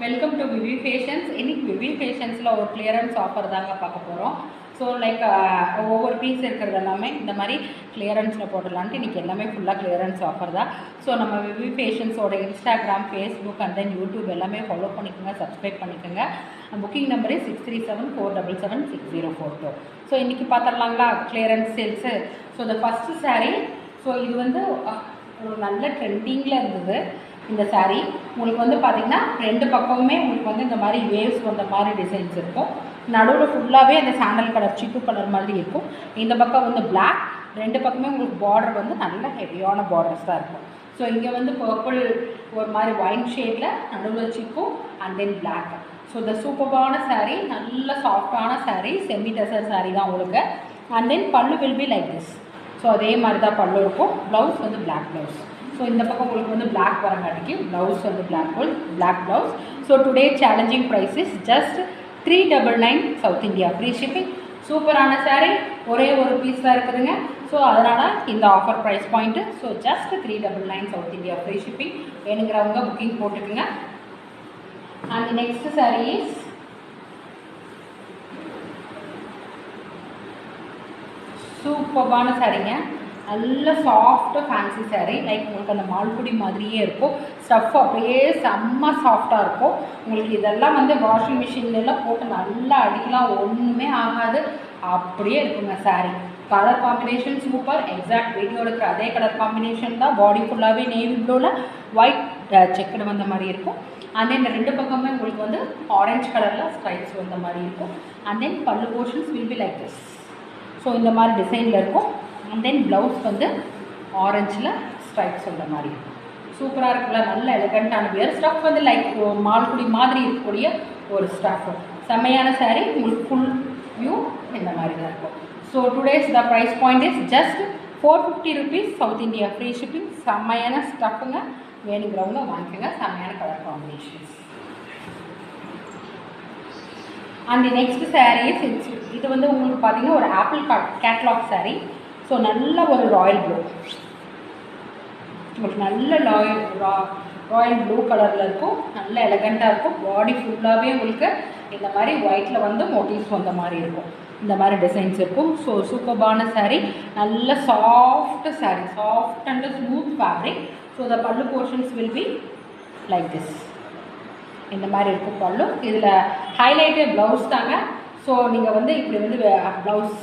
Welcome to V V fashions. இன்னைக்கு விவி ஃபேஷன்ஸில் ஒரு clearance offer தாங்க பார்க்க போகிறோம். ஸோ லைக் ஒவ்வொரு பீஸ் இருக்கிறது எல்லாமே இந்த மாதிரி கிளியரன்ஸில் போடலான்ட்டு இன்றைக்கி எல்லாமே ஃபுல்லாக கிளியரன்ஸ் ஆஃபர் தான். ஸோ நம்ம விவி ஃபேஷன்ஸோட Instagram, Facebook and then YouTube எல்லாமே ஃபாலோ பண்ணிக்கோங்க, சப்ஸ்கிரைப் பண்ணிக்கோங்க. Booking number 6374776042. ஸோ இன்றைக்கி பார்த்துடலாங்களா கிளியரன்ஸ் சேல்ஸு. ஸோ இந்த ஃபஸ்ட்டு சாரீ, ஸோ இது வந்து ஒரு நல்ல ட்ரெண்டிங்கில் இருந்தது. இந்த சாரீ உங்களுக்கு வந்து பார்த்திங்கன்னா ரெண்டு பக்கமுமே உங்களுக்கு வந்து இந்த மாதிரி வேவ்ஸ் வந்த மாதிரி டிசைன்ஸ் இருக்கும். நடுவில் ஃபுல்லாகவே அந்த சாண்டல் கலர், சிக்கு கலர் மாதிரி இருக்கும். இந்த பக்கம் வந்து பிளாக், ரெண்டு பக்கமே உங்களுக்கு பார்டர் வந்து நல்ல ஹெவியான பார்டர்ஸ் தான் இருக்கும். ஸோ இங்கே வந்து பர்பிள் ஒரு மாதிரி ஒயின் ஷேடில், நடுவில் சிக்கு அண்ட் தென் பிளாக். ஸோ இந்த சூப்பரான சாரீ, நல்ல சாஃப்டான சாரீ, செமி டசர் சாரீ தான் உங்களுக்கு. அண்ட் தென் பல்லு will be like this. So அதே மாதிரி தான் பல்லு இருக்கும். ப்ளவுஸ் வந்து பிளாக் ப்ளவுஸ். ஸோ இந்த பக்கம் உங்களுக்கு வந்து பிளாக் வரங்காட்டிக்கு ப்ளவுஸ் வந்து black blouse. So today challenging price is just 399 south India free shipping. சூப்பரான சாரீ, ஒரே ஒரு பீஸ் தான் இருக்குதுங்க. ஸோ அதனால் இந்த offer price point. So just 399 south India free shipping. வேணுங்கிறவங்க புக்கிங் போட்டுக்குங்க. அண்ட் நெக்ஸ்ட் சாரீ இஸ் சூப்பரான சாரீங்க. நல்ல சாஃப்டாக ஃபேன்சி சாரீ. லைக் உங்களுக்கு அந்த மால்குடி மாதிரியே இருக்கும். ஸ்டஃப் அப்படியே செம்ம சாஃப்டாக இருக்கும். உங்களுக்கு இதெல்லாம் வந்து வாஷிங் மிஷின்லாம் போட்டு நல்லா அடிக்கலாம், ஒன்றுமே ஆகாது. அப்படியே இருக்குங்க sari. Colour combination super. Exact வீடியோவில் இருக்கிற அதே கலர் காம்பினேஷன் தான். பாடி ஃபுல்லாகவே நேவி ப்ளூவில் ஒயிட் செக்குடு வந்த மாதிரி இருக்கும். அண்ட் தென் ரெண்டு பக்கமே உங்களுக்கு வந்து ஆரஞ்சு கலரில் ஸ்ட்ரைப்ஸ் வந்த மாதிரி இருக்கும். அண்ட் தென் பல்லு portions will be like this. So இந்த மாதிரி டிசைனில் இருக்கும். அண்ட் தென் ப்ளவுஸ் வந்து ஆரஞ்சில் ஸ்ட்ரைப்ஸ் வந்த மாதிரி இருக்கும். சூப்பராக இருக்குல்ல, நல்ல எலிகண்ட்டான வியர். ஸ்டஃப் வந்து லைக் மால்குடி மாதிரி இருக்கக்கூடிய ஒரு ஸ்டஃப். செம்மையான சாரீ. உங்களுக்கு ஃபுல் வியூ இந்த மாதிரி தான் இருக்கும். So today's the price point is just 450 rupees south India free shipping. செம்மையான ஸ்டஃப்புங்க. வேணுங்கிறவங்க வாங்கிக்கோங்க. செம்மையான colour combinations. And next saris, இது வந்து உங்களுக்கு பார்த்தீங்கன்னா ஒரு ஆப்பிள் கேட்லாக் சாரீ. ஸோ நல்ல ஒரு ராயல் ப்ளூ, உங்களுக்கு நல்ல ராயல் ப்ளூ கலரில் இருக்கும். நல்ல எலகண்ட்டாக இருக்கும். பாடி ஃபுல்லாகவே உங்களுக்கு இந்த மாதிரி ஒயிட்டில் வந்து மோட்டிவ்ஸ் வந்த மாதிரி இருக்கும். இந்த மாதிரி டிசைன்ஸ் இருக்கும். ஸோ சூப்பரான சாரீ, நல்ல soft sari, soft and smooth fabric. So the pallu portions will be like this. இந்த மாதிரி இருக்கும் பல்லு. இதில் ஹைலைட்டட் ப்ளவுஸ் தாங்க. ஸோ நீங்கள் வந்து இப்படி வந்து ப்ளவுஸ்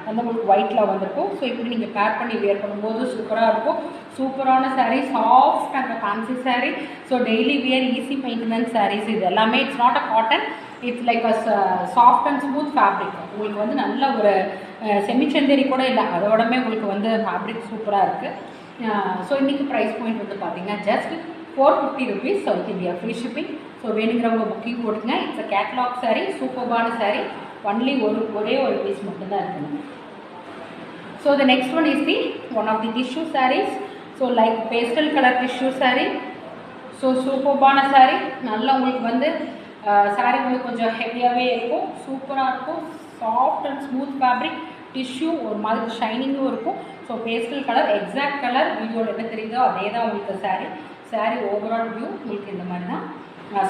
வந்து உங்களுக்கு ஒயிட்டில் வந்திருக்கும். ஸோ இப்படி நீங்கள் பேர் பண்ணி வேர் பண்ணும்போது சூப்பராக இருக்கும். சூப்பரான sari, soft and fancy sari. So daily wear, easy maintenance saris இது எல்லாமே. It's not a cotton, it's like a soft and smooth fabric. உங்களுக்கு வந்து நல்ல ஒரு செமிச்சந்தேரி கூட இல்லை, அதோடமே உங்களுக்கு வந்து ஃபேப்ரிக் சூப்பராக இருக்குது. ஸோ இன்றைக்கி ப்ரைஸ் பாயிண்ட் வந்து பார்த்தீங்கன்னா just 450 rupees south India free shipping. So வேணுங்கிறவங்க புக்கிங் போட்டுங்க. இட்ஸ் அ கேட்லாக் சாரீ, சூப்பரான சாரீ. ஒன்லி ஒரே ஒரு பீஸ் மட்டும்தான் இருக்குங்க. So the next one is the one of the tissue saris. So like pastel colour tissue sari. So சூப்பரான சாரீ. நல்லா உங்களுக்கு வந்து சாரீ வந்து கொஞ்சம் ஹெவியாகவே இருக்கும். சூப்பராக இருக்கும். Soft and smooth fabric. Tissue ஒரு மாதிரி ஷைனிங்கும் இருக்கும். So pastel colour, exact colour வீடியோவில் என்ன தெரியுதோ அதே தான் உங்களுக்கு சாரீ. சாரீ ஓவரால் வியூ உங்களுக்கு இந்த மாதிரி தான்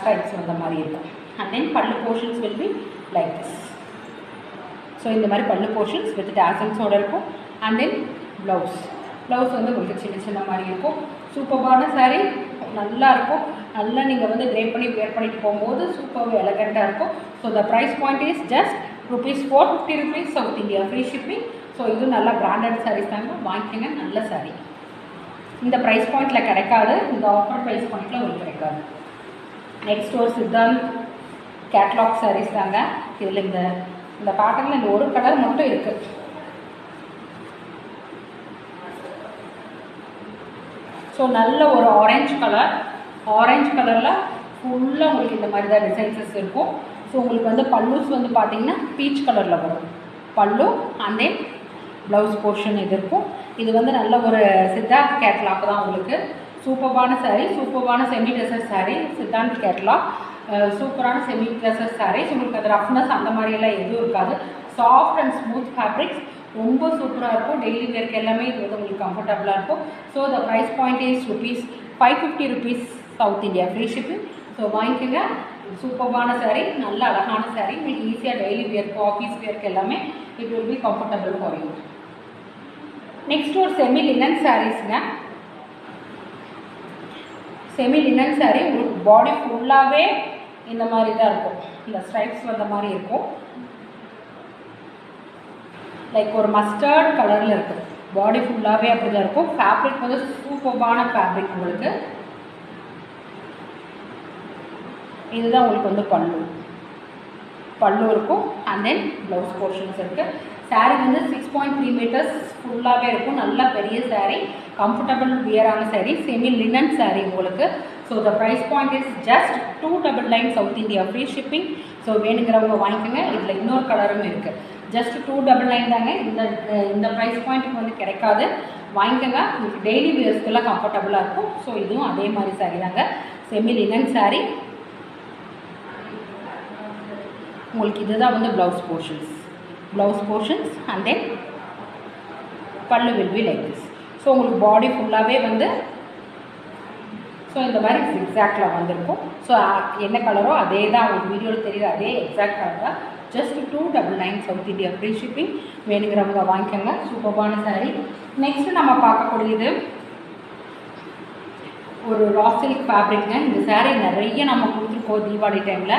ஸ்ட்ரைப்ஸ் வந்த மாதிரி இருக்கும். அண்ட் தென் பல்லு portions will be like this. So இந்த மாதிரி பல்லு போர்ஷன்ஸ் வித் டாசல்ஸோடு இருக்கும். அண்ட் தென் ப்ளவுஸ் வந்து உங்களுக்கு சின்ன சின்ன மாதிரி இருக்கும். சூப்பரான சாரீ, நல்லா இருக்கும். நல்லா நீங்கள் வந்து ட்ரேப் பண்ணி வேர் பண்ணிட்டு போகும்போது சூப்பர் எலகண்ட்டாக இருக்கும். So the price point is just ₹450 rupees south India free shipping. So இது நல்லா பிராண்டட் சாரீஸ் தாங்க, வாங்கிக்கோங்க. நல்ல சாரீ இந்த ப்ரைஸ் பாயிண்டில் கிடைக்காது. இந்த ஆஃபர் ப்ரைஸ் பாயிண்டில் உங்களுக்கு கிடைக்காது. நெக்ஸ்ட் ஒரு சித்தாந்த் கேட்லாக் சாரீஸ் தாங்க. இதில் இந்த பேட்டர்னில் இந்த ஒரு கலர் மட்டும் இருக்குது. ஸோ நல்ல ஒரு ஆரஞ்சு கலரில் ஃபுல்லாக உங்களுக்கு இந்த மாதிரி தான் டிசைன்ஸஸ் இருக்கும். ஸோ உங்களுக்கு வந்து பல்லூஸ் வந்து பார்த்திங்கன்னா பீச் கலரில் வரும் பல்லு. அண்ட் தென் ப்ளவுஸ் போர்ஷன் இது இருக்கும். இது வந்து நல்ல ஒரு சித்தார்த் கேட்லாக் தான் உங்களுக்கு. சூப்பரான சாரீ, சூப்பரான செமி டெசர் சாரீ, சித்தார்த் கேட்லாக். சூப்பரான செமி டெசர் சாரீஸ். உங்களுக்கு அது ரஃப்னஸ் அந்த மாதிரியெல்லாம் எதுவும் இருக்காது. Soft and smooth fabrics. ரொம்ப சூப்பராக இருக்கும். டெய்லி வேர்க்கு எல்லாமே இது வந்து உங்களுக்கு கம்ஃபர்டபுளாக இருக்கும். So the price point is ₹550 south India free shipping. So வாங்கிக்கோங்க. சூப்பர்பான saree, நல்ல அழகான saree. உங்களுக்கு ஈஸியாக டெய்லி வியர்க்கு ஆஃபீஸ் வியர்க்கு எல்லாமே it will be comfortable for you. Next ஒரு செமி லினன் சாரீஸ்ங்க. செமி லினன் saree உங்களுக்கு பாடி ஃபுல்லாகவே இந்த மாதிரி தான் இருக்கும். இந்த ஸ்ட்ரைப்ஸ் வந்த மாதிரி இருக்கும். லைக் ஒரு மஸ்டர்ட் கலரில் இருக்குது. பாடி ஃபுல்லாகவே அப்படி தான் இருக்கும். ஃபேப்ரிக் வந்து சூப்பர்பான ஃபேப்ரிக் உங்களுக்கு. இதுதான் உங்களுக்கு வந்து பல்லு இருக்கும். அண்ட் தென் ப்ளவுஸ் போர்ஷன்ஸ் இருக்குது. saree வந்து 6.3 meters ஃபுல்லாகவே இருக்கும். நல்ல பெரிய saree, கம்ஃபர்டபுள் வியரான saree, செமி லினன் saree உங்களுக்கு. So the price point is just 299 south India free shipping. So வேணுங்கிறவங்க வாங்கிக்கோங்க. இதில் இன்னொரு கலரும் இருக்குது. ஜஸ்ட் 299 தாங்க. இந்த ப்ரைஸ் பாயிண்ட்டுக்கு வந்து கிடைக்காது. வாங்கிக்கோங்க. உங்களுக்கு டெய்லி வியர்ஸ்க்கெல்லாம் கம்ஃபர்டபுளாக இருக்கும். ஸோ இதுவும் அதே மாதிரி saree தாங்க. Semi linen saree. உங்களுக்கு இதுதான் வந்து ப்ளவுஸ் போர்ஷன்ஸ் அண்ட் தென் பல்லு will be like this. So உங்களுக்கு பாடி ஃபுல்லாகவே வந்து ஸோ இந்த மாதிரி எக்ஸாக்டில் வந்திருக்கும். ஸோ என்ன கலரோ அதே தான் உங்களுக்கு வீடியோவில் தெரியுது. அதே எக்ஸாக்ட் கலர் தான். Just 299 south India free shipping. வேணுங்கிறவங்க வாங்கிக்கோங்க. சூப்பர்பான saree. நெக்ஸ்ட்டு நம்ம பார்க்கக்கூடியது ஒரு ரா சில்க் ஃபேப்ரிக்ங்க. இந்த saree நிறைய நம்ம கொடுத்துருக்கோம் தீபாவளி டைமில்.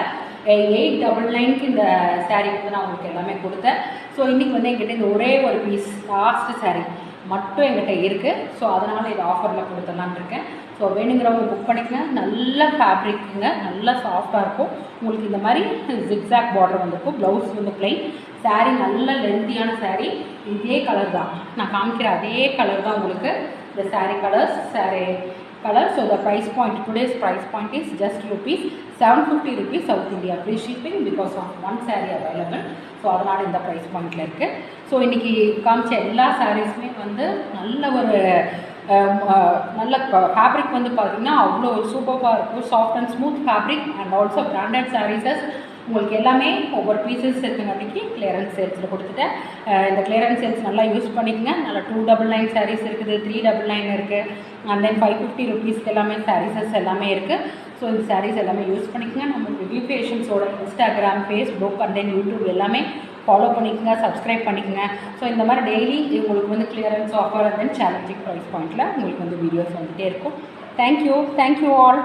899க்கு இந்த saree வந்து நான் உங்களுக்கு எல்லாமே கொடுத்தேன். ஸோ இன்றைக்கி வந்து எங்கிட்ட இந்த ஒரே ஒரு பீஸ் லாஸ்ட் saree மட்டும் எங்கிட்ட இருக்குது. ஸோ அதனால் இது ஆஃபரில் கொடுத்துடலான்னு இருக்கேன். ஸோ வேணுங்கிறவங்க புக் பண்ணிக்கங்க. நல்ல ஃபேப்ரிக்குங்க, நல்லா சாஃப்டாக இருக்கும். உங்களுக்கு இந்த மாதிரி ஜிக்ஸாக் பார்டர் வந்திருக்கும். ப்ளவுஸ் வந்து ப்ளைன். saree நல்ல லென்த்தியான saree. இதே கலர் தான் நான் காமிக்கிற அதே கலர் தான் உங்களுக்கு இந்த saree color. So the price point, today's price point is just rupees 750 rupees South India free shipping because of one saree available. So அதனால் இந்த ப்ரைஸ் பாயிண்டில் இருக்குது. ஸோ இன்றைக்கி காமிச்ச எல்லா சாரீஸுமே வந்து நல்ல ஒரு நல்ல ஃபேப்ரிக் வந்து பார்த்திங்கன்னா அவ்வளோ சூப்பராக இருக்கும். Soft and smooth fabric and also branded saris உங்களுக்கு எல்லாமே ஒவ்வொரு பீசஸ் இருக்குங்காட்டிக்கு கிளியரன்ஸ் சேல்ஸில் கொடுத்துட்டேன். இந்த கிளியரன்ஸ் சேல்ஸ் நல்லா யூஸ் பண்ணிக்கங்க. நல்லா 299 சாரீஸ் இருக்குது, 399 இருக்குது, அண்ட் தென் 550 ருபீஸ்க்கு எல்லாமே சாரீஸஸ் எல்லாமே இருக்குது. ஸோ இந்த சாரீஸ் எல்லாமே யூஸ் பண்ணிக்கங்க. நம்ம ரிவ்யூ பேஷன்ஸோட Instagram, Facebook and then YouTube எல்லாமே ஃபாலோ பண்ணிக்கோங்க, சப்ஸ்கிரைப் பண்ணிக்கோங்க. ஸோ இந்த மாதிரி டெய்லி உங்களுக்கு வந்து clearance offer and then challenging price பாயிண்டில் உங்களுக்கு வந்து வீடியோஸ் வந்துகிட்டே இருக்கும். Thank you all.